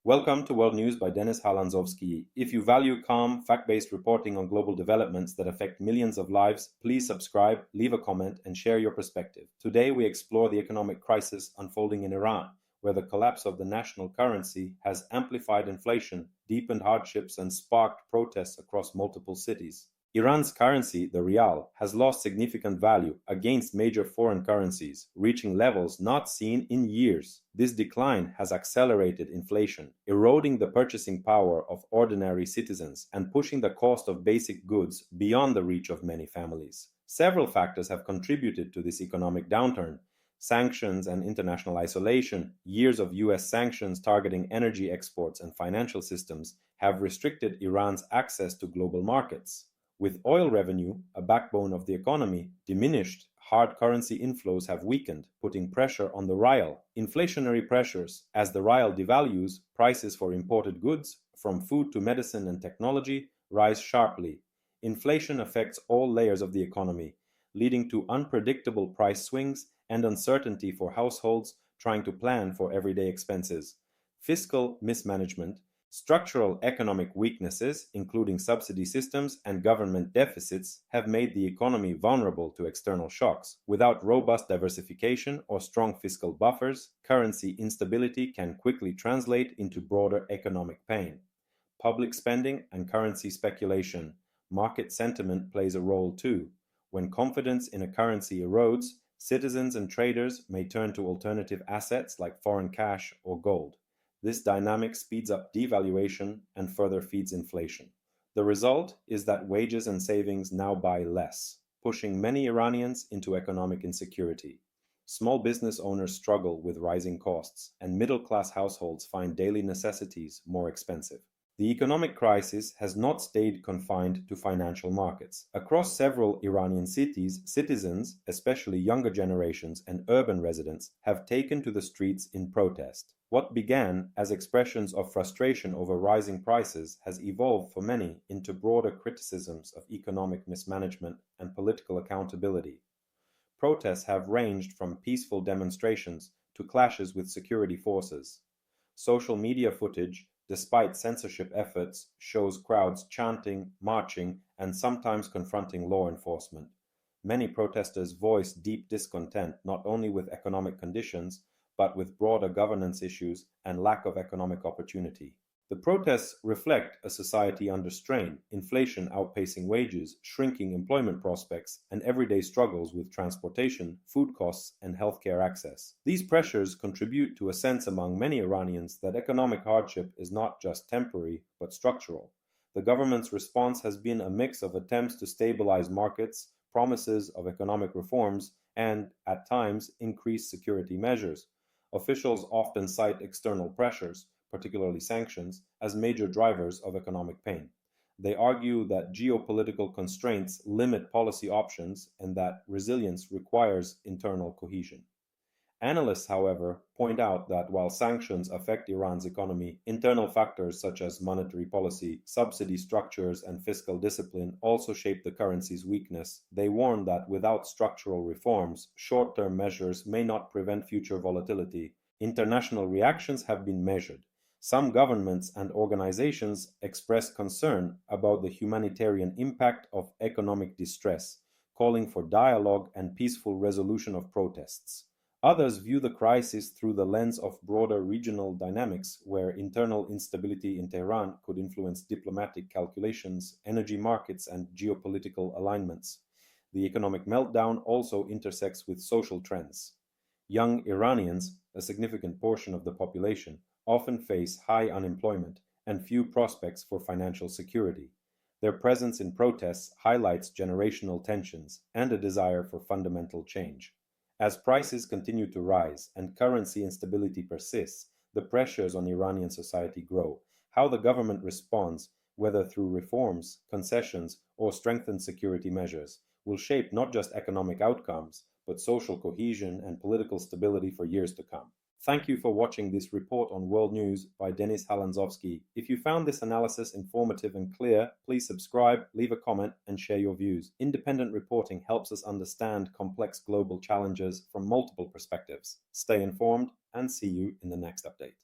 Welcome to World News by Halandzovskyi. If you value calm, fact-based reporting on global developments that affect millions of lives, please subscribe, leave a comment, and share your perspective. Today we explore the economic crisis unfolding in Iran, where the collapse of the national currency has amplified inflation, deepened hardships, and sparked protests across multiple cities. Iran's currency, the rial, has lost significant value against major foreign currencies, reaching levels not seen in years. This decline has accelerated inflation, eroding the purchasing power of ordinary citizens and pushing the cost of basic goods beyond the reach of many families. Several factors have contributed to this economic downturn. Sanctions and international isolation, years of U.S. sanctions targeting energy exports and financial systems, have restricted Iran's access to global markets. With oil revenue, a backbone of the economy, diminished, hard currency inflows have weakened, putting pressure on the rial. Inflationary pressures, as the rial devalues, prices for imported goods, from food to medicine and technology, rise sharply. Inflation affects all layers of the economy, leading to unpredictable price swings and uncertainty for households trying to plan for everyday expenses. Fiscal mismanagement, structural economic weaknesses, including subsidy systems and government deficits, have made the economy vulnerable to external shocks. Without robust diversification or strong fiscal buffers, currency instability can quickly translate into broader economic pain. Public spending and currency speculation. Market sentiment plays a role too. When confidence in a currency erodes, citizens and traders may turn to alternative assets like foreign cash or gold. This dynamic speeds up devaluation and further feeds inflation. The result is that wages and savings now buy less, pushing many Iranians into economic insecurity. Small business owners struggle with rising costs, and middle-class households find daily necessities more expensive. The economic crisis has not stayed confined to financial markets. Across several Iranian cities, citizens, especially younger generations and urban residents, have taken to the streets in protest. What began as expressions of frustration over rising prices has evolved for many into broader criticisms of economic mismanagement and political accountability. Protests have ranged from peaceful demonstrations to clashes with security forces. Social media footage, despite censorship efforts, shows crowds chanting, marching, and sometimes confronting law enforcement. Many protesters voice deep discontent not only with economic conditions, but with broader governance issues and lack of economic opportunity. The protests reflect a society under strain, inflation outpacing wages, shrinking employment prospects, and everyday struggles with transportation, food costs, and healthcare access. These pressures contribute to a sense among many Iranians that economic hardship is not just temporary, but structural. The government's response has been a mix of attempts to stabilize markets, promises of economic reforms, and, at times, increased security measures. Officials often cite external pressures, particularly sanctions, as major drivers of economic pain. They argue that geopolitical constraints limit policy options and that resilience requires internal cohesion. Analysts, however, point out that while sanctions affect Iran's economy, internal factors such as monetary policy, subsidy structures, and fiscal discipline also shape the currency's weakness. They warn that without structural reforms, short-term measures may not prevent future volatility. International reactions have been measured. Some governments and organizations express concern about the humanitarian impact of economic distress, calling for dialogue and peaceful resolution of protests. Others view the crisis through the lens of broader regional dynamics, where internal instability in Tehran could influence diplomatic calculations, energy markets, and geopolitical alignments. The economic meltdown also intersects with social trends. Young Iranians, a significant portion of the population, often face high unemployment and few prospects for financial security. Their presence in protests highlights generational tensions and a desire for fundamental change. As prices continue to rise and currency instability persists, the pressures on Iranian society grow. How the government responds, whether through reforms, concessions, or strengthened security measures, will shape not just economic outcomes, but social cohesion and political stability for years to come. Thank you for watching this report on World News by Halandzovskyi. If you found this analysis informative and clear, please subscribe, leave a comment, and share your views. Independent reporting helps us understand complex global challenges from multiple perspectives. Stay informed, and see you in the next update.